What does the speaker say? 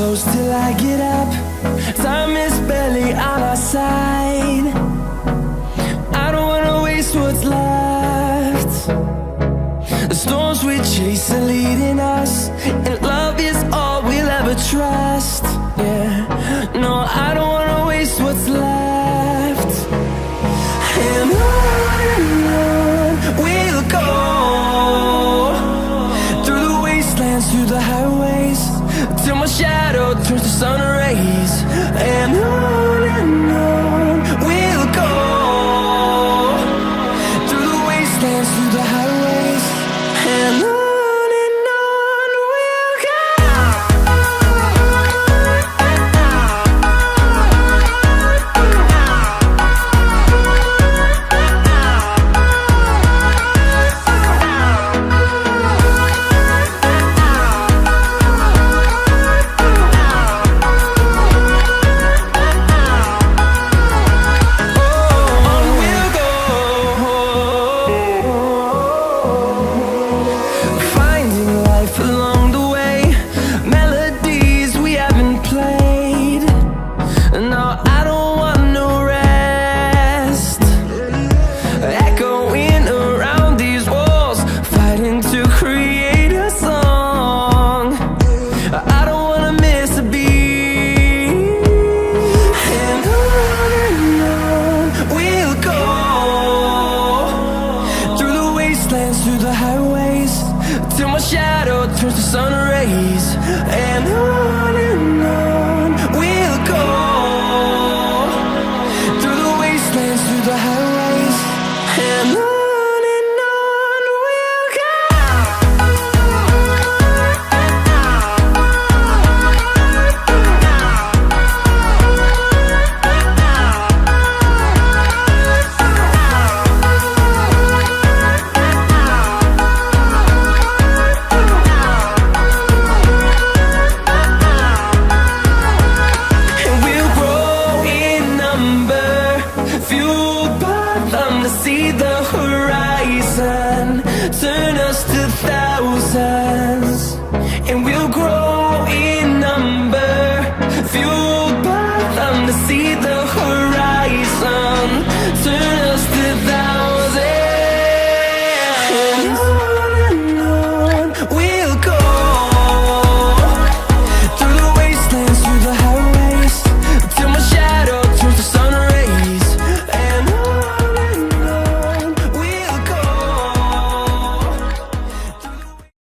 close till I get up. Time is barely on our side. I don't wanna waste what's left. The storms we chase are leading us, and love is all we'll ever trust. Yeah, no, I don't wanna waste what's left. And on we'll go, through the wastelands, through the highways, till my shadow turns to sun rays. And on we'll go, through the wastelands, through the highways, and on we'll go. Through the highways, till my shadow turns to sun rays. And on we'll go, through the wastelands, through the highways, and on we'll go. See the horizon turn us to thousands, and we'll grow